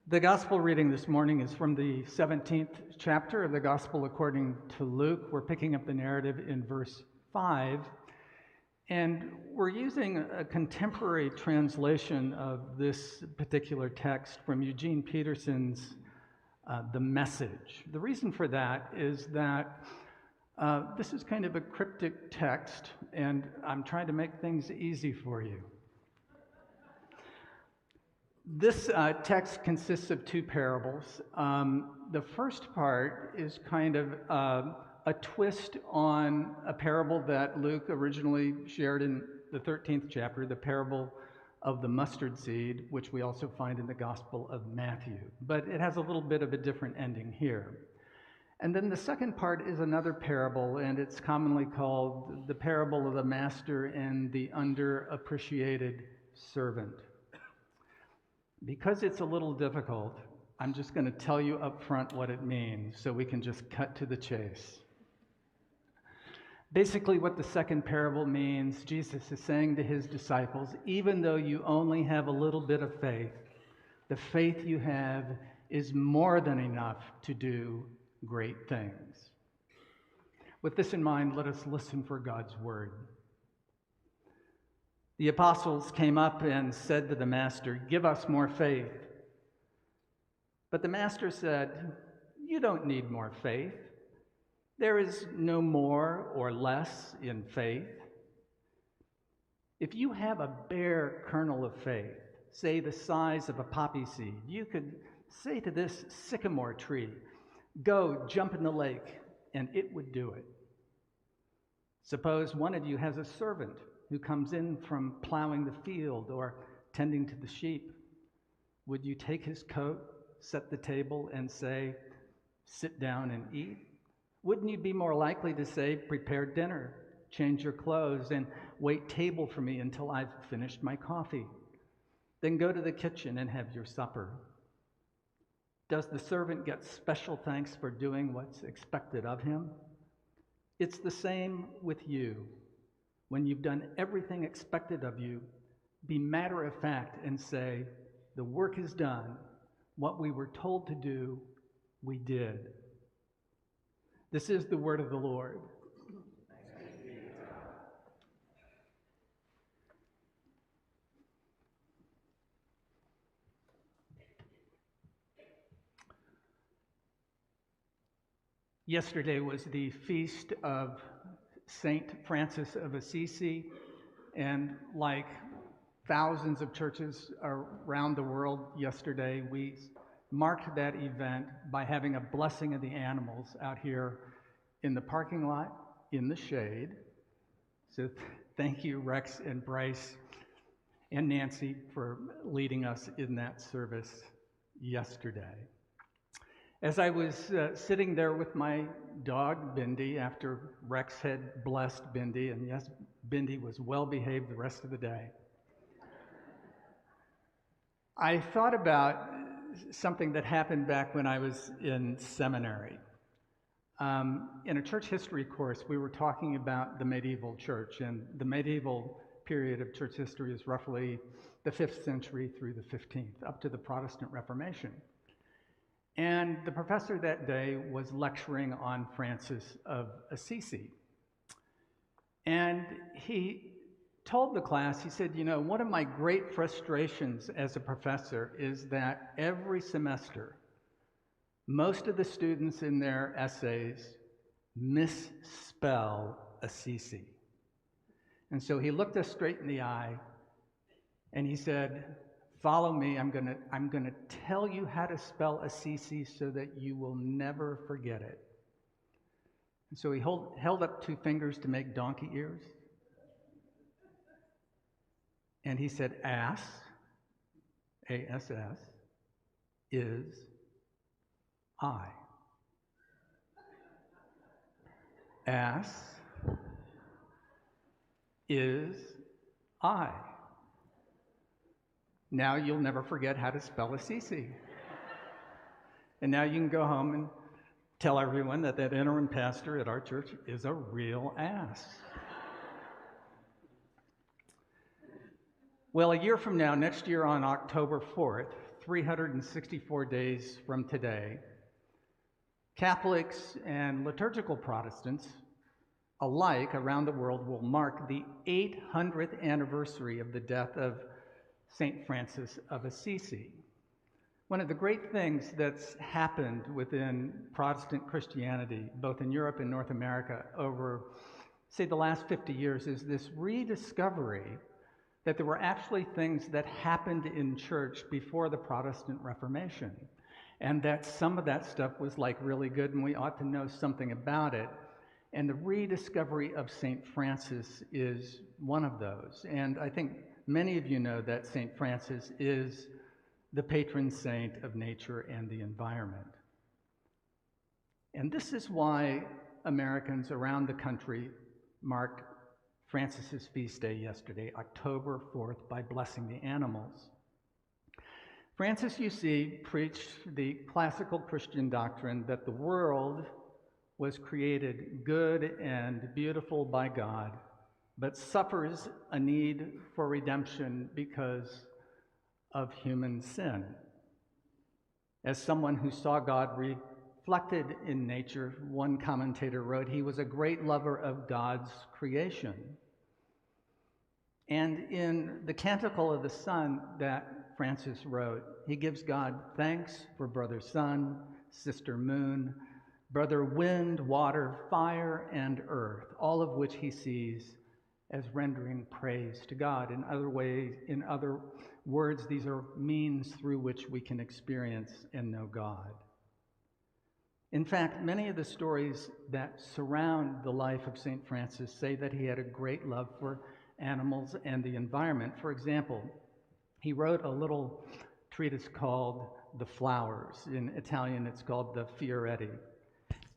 The gospel reading this morning is from the 17th chapter of the gospel according to Luke. We're picking up the narrative in verse 5, and we're using a contemporary translation of this particular text from Eugene Peterson's The Message. The reason for that is that this is kind of a cryptic text, and I'm trying to make things easy for you. This text consists of two parables. The first part is kind of a twist on a parable that Luke originally shared in the 13th chapter, the parable of the mustard seed, which we also find in the Gospel of Matthew. But it has a little bit of a different ending here. And then the second part is another parable, and it's commonly called the parable of the master and the underappreciated servant. Because it's a little difficult, I'm just going to tell you up front what it means so we can just cut to the chase. Basically, what the second parable means, Jesus is saying to his disciples, even though you only have a little bit of faith, the faith you have is more than enough to do great things. With this in mind, let us listen for God's word. The apostles came up and said to the master, "Give us more faith." But the master said, "You don't need more faith. There is no more or less in faith. If you have a bare kernel of faith, say the size of a poppy seed, you could say to this sycamore tree, 'Go jump in the lake,' and it would do it. Suppose one of you has a servant who comes in from plowing the field or tending to the sheep. Would you take his coat, set the table, and say, 'Sit down and eat'? Wouldn't you be more likely to say, 'Prepare dinner, change your clothes, and wait table for me until I've finished my coffee? Then go to the kitchen and have your supper'? Does the servant get special thanks for doing what's expected of him? It's the same with you. When you've done everything expected of you, be matter of fact and say, 'The work is done. What we were told to do, we did.'" This is the word of the Lord. Thanks be to God. Yesterday was the feast of Saint Francis of Assisi, and like thousands of churches around the world yesterday, we marked that event by having a blessing of the animals out here in the parking lot in the shade. So thank you, Rex and Bryce and Nancy, for leading us in that service yesterday. As I was sitting there with my dog, Bindi, after Rex had blessed Bindi, and yes, Bindi was well behaved the rest of the day, I thought about something that happened back when I was in seminary. In a church history course, we were talking about the medieval church, and the medieval period of church history is roughly the 5th century through the 15th, up to the Protestant Reformation. And the professor that day was lecturing on Francis of Assisi. And he told the class, he said, one of my great frustrations as a professor is that every semester, most of the students in their essays misspell Assisi. And so he looked us straight in the eye and he said, "Follow me, I'm gonna tell you how to spell Assisi so that you will never forget it." And so he held up 2 fingers to make donkey ears. And he said, "Ass, A-S-S, is I. Ass is I. Now you'll never forget how to spell Assisi. And now you can go home and tell everyone that interim pastor at our church is a real ass." Well, a year from now, next year on October 4th, 364 days from today, Catholics and liturgical Protestants alike around the world will mark the 800th anniversary of the death of St. Francis of Assisi. One of the great things that's happened within Protestant Christianity, both in Europe and North America, over, say, the last 50 years, is this rediscovery that there were actually things that happened in church before the Protestant Reformation, and that some of that stuff was like really good and we ought to know something about it. And the rediscovery of St. Francis is one of those. And I think many of you know that St. Francis is the patron saint of nature and the environment. And this is why Americans around the country marked Francis's feast day yesterday, October 4th, by blessing the animals. Francis, you see, preached the classical Christian doctrine that the world was created good and beautiful by God, but suffers a need for redemption because of human sin. As someone who saw God reflected in nature, one commentator wrote, he was a great lover of God's creation. And in the Canticle of the Sun that Francis wrote, he gives God thanks for brother sun, sister moon, brother wind, water, fire, and earth, all of which he sees as rendering praise to God. In other words, these are means through which we can experience and know God. In fact, many of the stories that surround the life of St. Francis say that he had a great love for animals and the environment. For example, he wrote a little treatise called The Flowers. In Italian, it's called the Fioretti.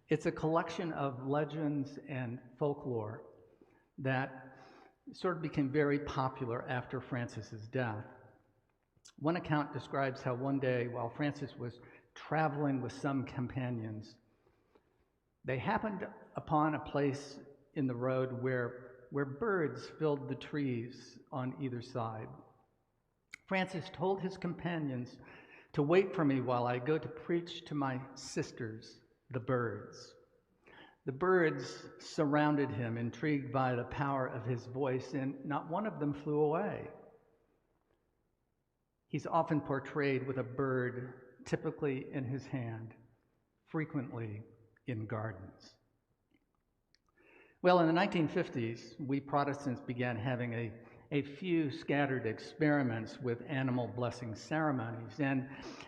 It's a collection of legends and folklore that sort of became very popular after Francis's death. One account describes how one day, while Francis was traveling with some companions, they happened upon a place in the road where birds filled the trees on either side. Francis told his companions to wait for me while I go to preach to my sisters, the birds. The birds surrounded him, intrigued by the power of his voice, and not one of them flew away. He's often portrayed with a bird, typically in his hand, frequently in gardens. Well, in the 1950s, we Protestants began having a few scattered experiments with animal blessing ceremonies, and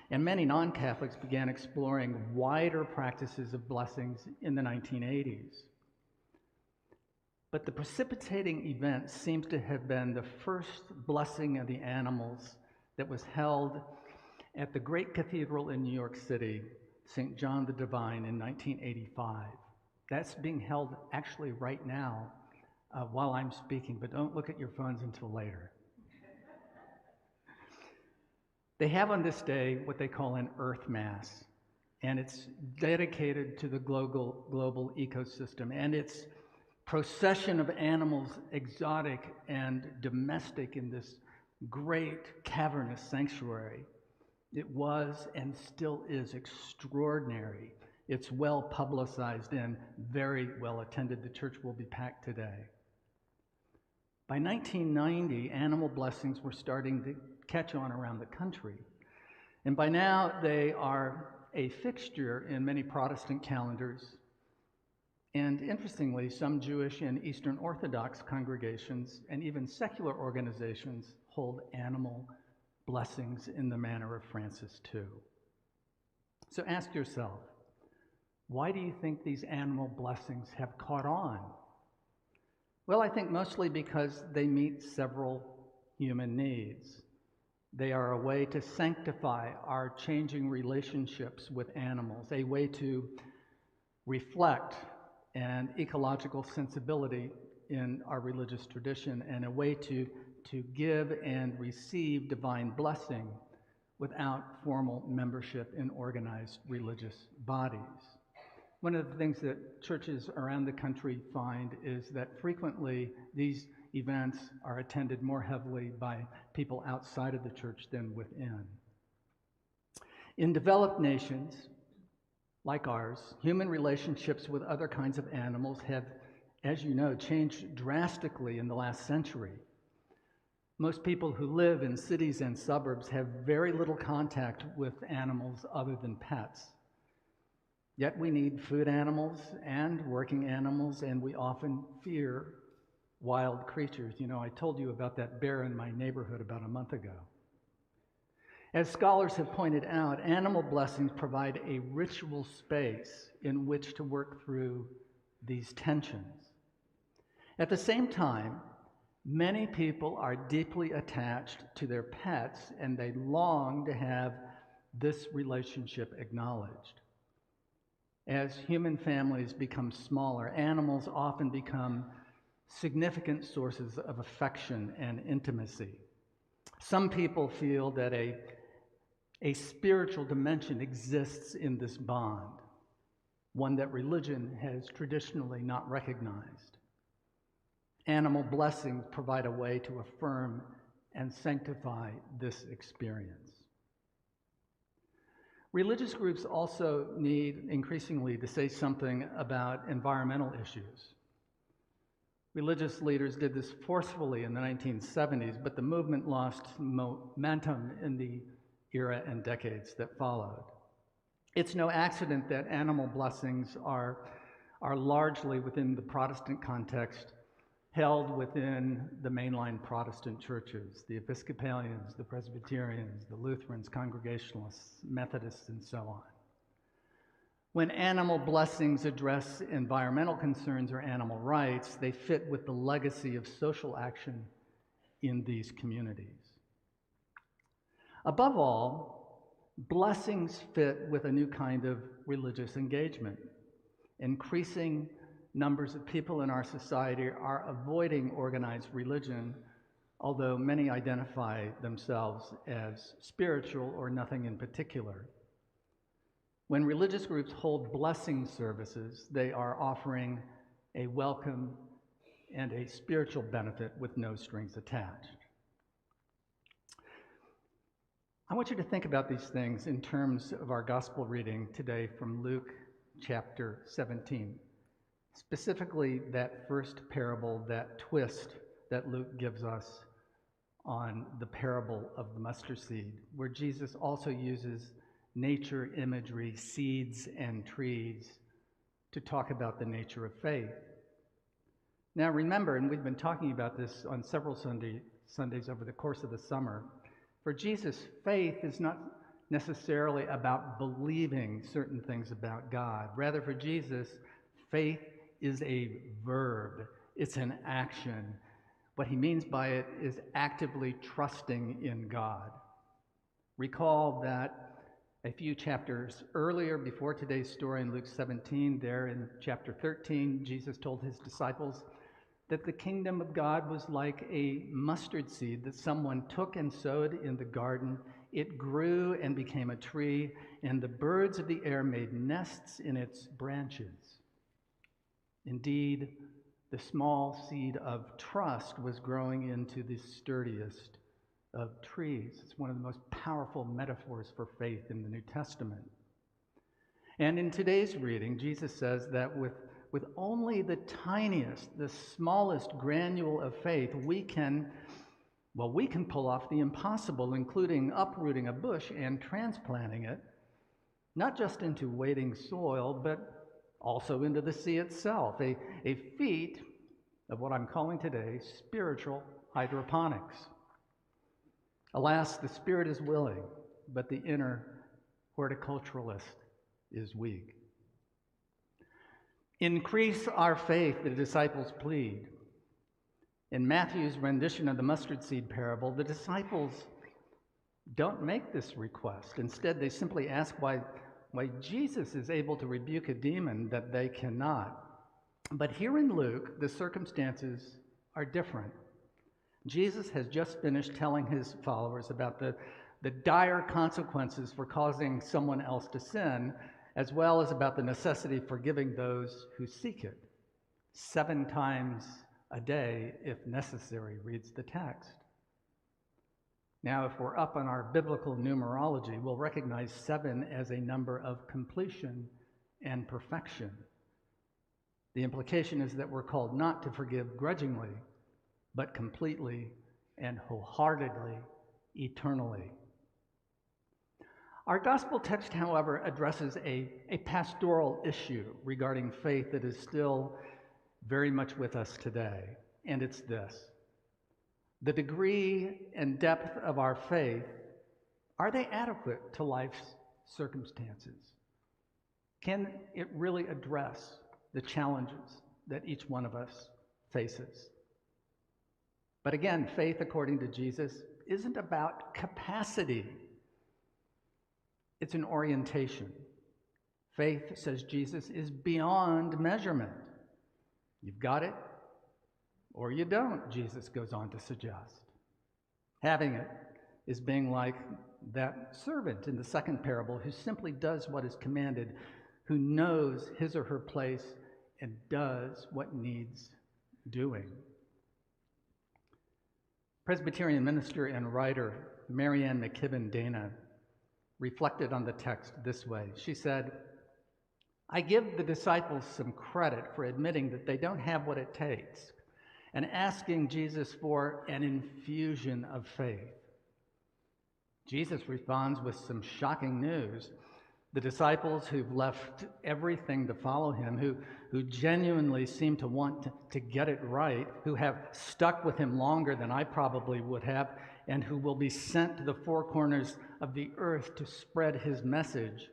many non-Catholics began exploring wider practices of blessings in the 1980s. But the precipitating event seems to have been the first blessing of the animals that was held at the great cathedral in New York City, St. John the Divine, in 1985. That's being held actually right now while I'm speaking, but don't look at your phones until later. They have on this day what they call an Earth Mass, and it's dedicated to the global ecosystem, and it's procession of animals, exotic and domestic, in this great cavernous sanctuary. It was and still is extraordinary. It's well publicized and very well attended. The church will be packed today. By 1990, animal blessings were starting to catch on around the country. And by now, they are a fixture in many Protestant calendars. And interestingly, some Jewish and Eastern Orthodox congregations and even secular organizations hold animal blessings in the manner of Francis too. So ask yourself, why do you think these animal blessings have caught on? Well, I think mostly because they meet several human needs. They are a way to sanctify our changing relationships with animals, a way to reflect an ecological sensibility in our religious tradition, and a way to give and receive divine blessing without formal membership in organized religious bodies. One of the things that churches around the country find is that frequently these events are attended more heavily by people outside of the church than within. In developed nations like ours, human relationships with other kinds of animals have, as you know, changed drastically in the last century. Most people who live in cities and suburbs have very little contact with animals other than pets. Yet we need food animals and working animals, and we often fear wild creatures. You know, I told you about that bear in my neighborhood about a month ago. As scholars have pointed out, animal blessings provide a ritual space in which to work through these tensions. At the same time, many people are deeply attached to their pets, and they long to have this relationship acknowledged. As human families become smaller, animals often become significant sources of affection and intimacy. Some people feel that a spiritual dimension exists in this bond, one that religion has traditionally not recognized. Animal blessings provide a way to affirm and sanctify this experience. Religious groups also need increasingly to say something about environmental issues. Religious leaders did this forcefully in the 1970s, but the movement lost momentum in the era and decades that followed. It's no accident that animal blessings are largely within the Protestant context, held within the mainline Protestant churches, the Episcopalians, the Presbyterians, the Lutherans, Congregationalists, Methodists, and so on. When animal blessings address environmental concerns or animal rights, they fit with the legacy of social action in these communities. Above all, blessings fit with a new kind of religious engagement. Increasing numbers of people in our society are avoiding organized religion, although many identify themselves as spiritual or nothing in particular. When religious groups hold blessing services, they are offering a welcome and a spiritual benefit with no strings attached. I want you to think about these things in terms of our gospel reading today from Luke chapter 17. Specifically, that first parable, that twist that Luke gives us on the parable of the mustard seed, where Jesus also uses nature imagery, seeds and trees, to talk about the nature of faith. Now remember, and we've been talking about this on several Sundays over the course of the summer, for Jesus, faith is not necessarily about believing certain things about God. Rather, for Jesus, faith is a verb. It's an action. What he means by it is actively trusting in God. Recall that a few chapters earlier, before today's story in Luke 17, there in chapter 13, Jesus told his disciples that the kingdom of God was like a mustard seed that someone took and sowed in the garden. It grew and became a tree, and the birds of the air made nests in its branches. Indeed, the small seed of trust was growing into the sturdiest of trees. It's one of the most powerful metaphors for faith in the New Testament. And in today's reading, Jesus says that with only the tiniest, the smallest granule of faith, we can pull off the impossible, including uprooting a bush and transplanting it, not just into waiting soil, but also into the sea itself, a feat of what I'm calling today spiritual hydroponics. Alas, the spirit is willing, but the inner horticulturalist is weak. Increase our faith, the disciples plead. In Matthew's rendition of the mustard seed parable, the disciples don't make this request. Instead, they simply ask why Jesus is able to rebuke a demon that they cannot. But here in Luke, the circumstances are different. Jesus has just finished telling his followers about the dire consequences for causing someone else to sin, as well as about the necessity for forgiving those who seek it. 7 times a day, if necessary, reads the text. Now, if we're up on our biblical numerology, we'll recognize 7 as a number of completion and perfection. The implication is that we're called not to forgive grudgingly, but completely and wholeheartedly, eternally. Our gospel text, however, addresses a pastoral issue regarding faith that is still very much with us today, and it's this. The degree and depth of our faith, are they adequate to life's circumstances? Can it really address the challenges that each one of us faces? But again, faith, according to Jesus, isn't about capacity. It's an orientation. Faith, says Jesus, is beyond measurement. You've got it, or you don't, Jesus goes on to suggest. Having it is being like that servant in the second parable who simply does what is commanded, who knows his or her place and does what needs doing. Presbyterian minister and writer Marianne McKibben Dana reflected on the text this way. She said, I give the disciples some credit for admitting that they don't have what it takes and asking Jesus for an infusion of faith. Jesus responds with some shocking news. The disciples who've left everything to follow him, who genuinely seem to want to get it right, who have stuck with him longer than I probably would have, and who will be sent to the four corners of the earth to spread his message,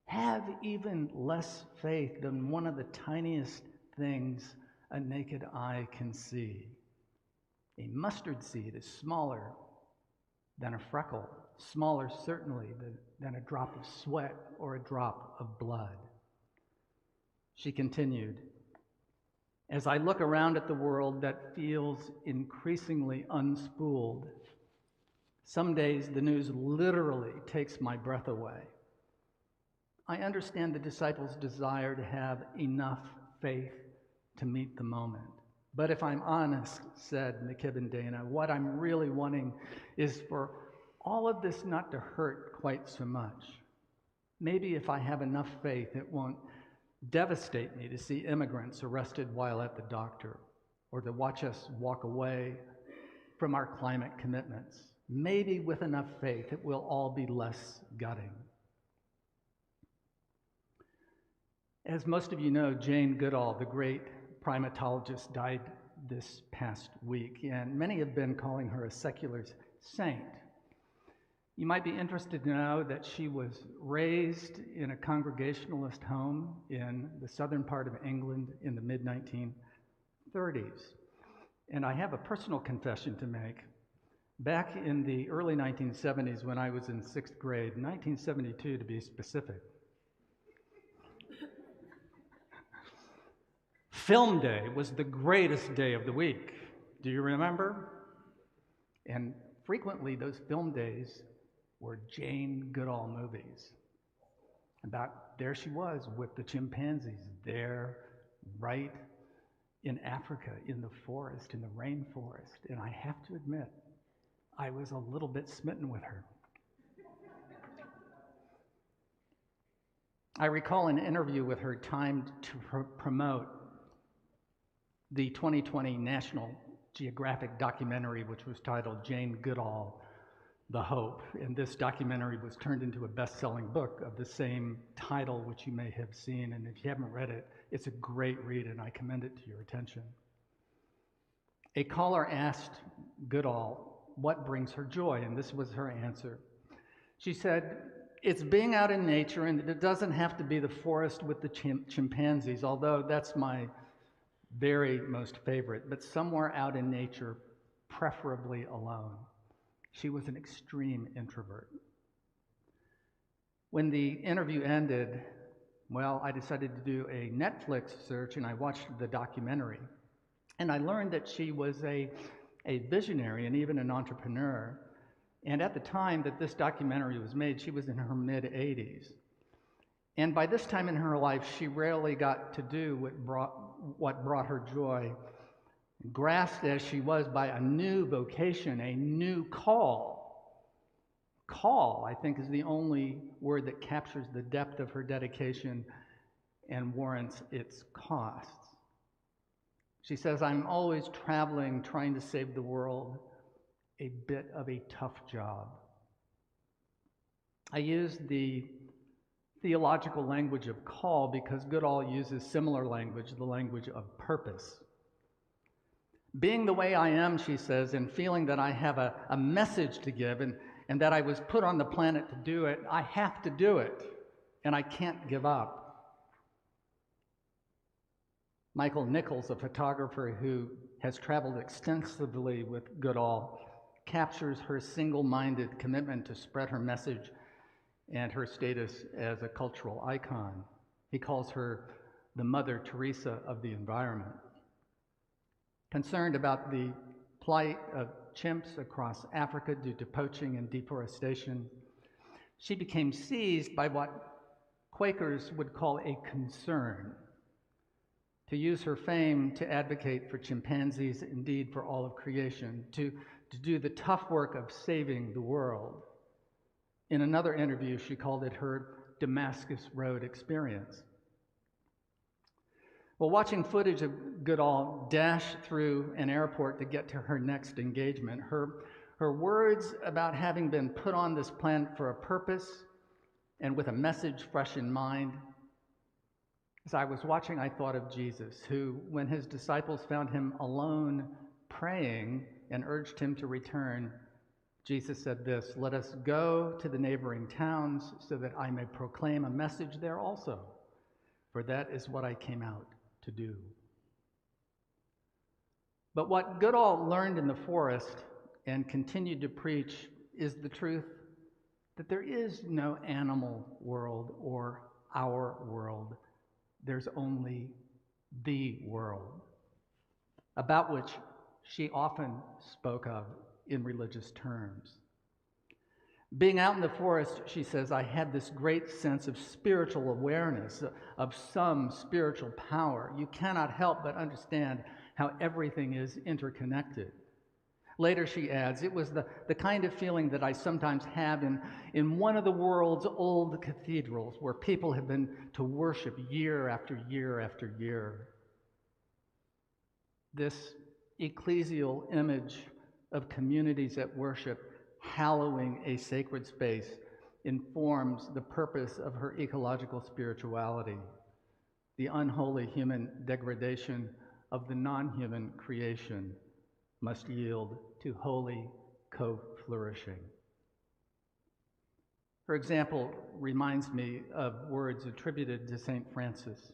have even less faith than one of the tiniest things a naked eye can see. A mustard seed is smaller than a freckle, smaller certainly than a drop of sweat or a drop of blood. She continued, as I look around at the world that feels increasingly unspooled, some days the news literally takes my breath away. I understand the disciples' desire to have enough faith to meet the moment. But if I'm honest, said McKibben Dana, what I'm really wanting is for all of this not to hurt quite so much. Maybe if I have enough faith, it won't devastate me to see immigrants arrested while at the doctor, or to watch us walk away from our climate commitments. Maybe with enough faith, it will all be less gutting. As most of you know, Jane Goodall, the great primatologist, died this past week, and many have been calling her a secular saint. You might be interested to know that she was raised in a Congregationalist home in the southern part of England in the mid-1930s. And I have a personal confession to make. Back in the early 1970s, when I was in 6th grade, 1972 to be specific, Film Day was the greatest day of the week. Do you remember? And frequently those film days were Jane Goodall movies. There she was with the chimpanzees there, right in Africa, in the forest, in the rainforest. And I have to admit, I was a little bit smitten with her. I recall an interview with her timed to promote the 2020 National Geographic documentary, which was titled Jane Goodall, The Hope. And this documentary was turned into a best-selling book of the same title, which you may have seen. And if you haven't read it, it's a great read, and I commend it to your attention. A caller asked Goodall what brings her joy, and this was her answer. She said, it's being out in nature, and it doesn't have to be the forest with the chimpanzees, although that's my very most favorite, but somewhere out in nature, preferably alone. She was an extreme introvert. When the interview ended, well, I decided to do a Netflix search, and I watched the documentary. And I learned that she was a visionary and even an entrepreneur. And at the time that this documentary was made, she was in her mid-80s. And by this time in her life, she rarely got to do what brought her joy, grasped as she was by a new vocation, a new call. Call, I think, is the only word that captures the depth of her dedication and warrants its costs. She says, I'm always traveling, trying to save the world, a bit of a tough job. I use the theological language of call because Goodall uses similar language, the language of purpose. Being the way I am, she says, and feeling that I have a message to give and that I was put on the planet to do it, I have to do it, and I can't give up. Michael Nichols, a photographer who has traveled extensively with Goodall, captures her single-minded commitment to spread her message and her status as a cultural icon. He calls her the Mother Teresa of the environment. Concerned about the plight of chimps across Africa due to poaching and deforestation, she became seized by what Quakers would call a concern, to use her fame to advocate for chimpanzees, indeed for all of creation, to do the tough work of saving the world. In another interview, she called it her Damascus Road experience. Well, watching footage of Goodall dash through an airport to get to her next engagement, her words about having been put on this planet for a purpose and with a message fresh in mind. As I was watching, I thought of Jesus, who, when his disciples found him alone praying and urged him to return, Jesus said this, "Let us go to the neighboring towns so that I may proclaim a message there also, for that is what I came out to do." But what Goodall learned in the forest and continued to preach is the truth that there is no animal world or our world. There's only the world, about which she often spoke of in religious terms. Being out in the forest, she says, I had this great sense of spiritual awareness, of some spiritual power. You cannot help but understand how everything is interconnected. Later, she adds, it was the kind of feeling that I sometimes have in one of the world's old cathedrals where people have been to worship year after year after year. This ecclesial image of communities at worship hallowing a sacred space informs the purpose of her ecological spirituality, the unholy human degradation of the non-human creation must yield to holy co-flourishing. Her example reminds me of words attributed to St. Francis.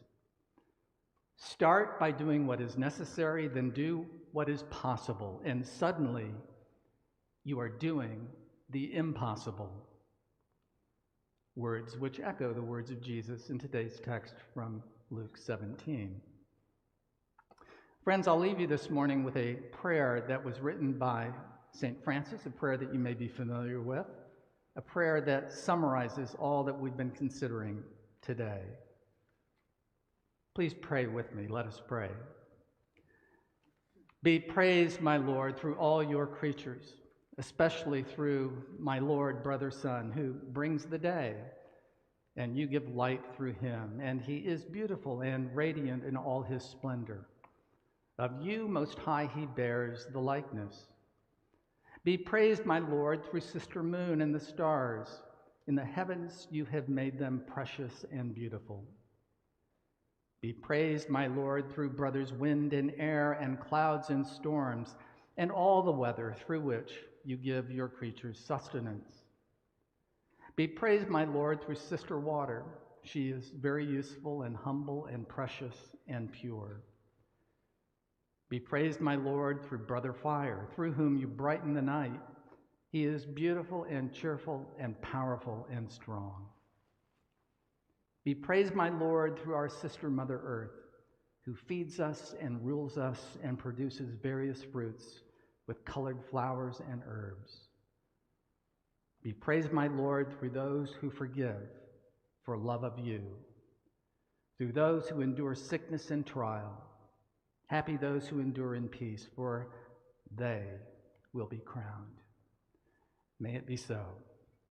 Start by doing what is necessary, then do what is possible, and suddenly you are doing the impossible. Words which echo the words of Jesus in today's text from Luke 17. Friends, I'll leave you this morning with a prayer that was written by St. Francis, a prayer that you may be familiar with, a prayer that summarizes all that we've been considering today. Please pray with me. Let us pray. Be praised, my Lord, through all your creatures, especially through my Lord, brother, Son, who brings the day, and you give light through him, and he is beautiful and radiant in all his splendor. Of you, Most High, he bears the likeness. Be praised, my Lord, through Sister Moon and the stars. In the heavens you have made them precious and beautiful. Be praised, my Lord, through brothers wind and air and clouds and storms, and all the weather through which you give your creatures sustenance. Be praised, my Lord, through Sister Water. She is very useful and humble and precious and pure. Be praised, my Lord, through Brother Fire, through whom you brighten the night. He is beautiful and cheerful and powerful and strong. Be praised, my Lord, through our sister Mother Earth, who feeds us and rules us and produces various fruits with colored flowers and herbs. Be praised, my Lord, through those who forgive for love of you, through those who endure sickness and trial, Happy those who endure in peace, for they will be crowned. May it be so.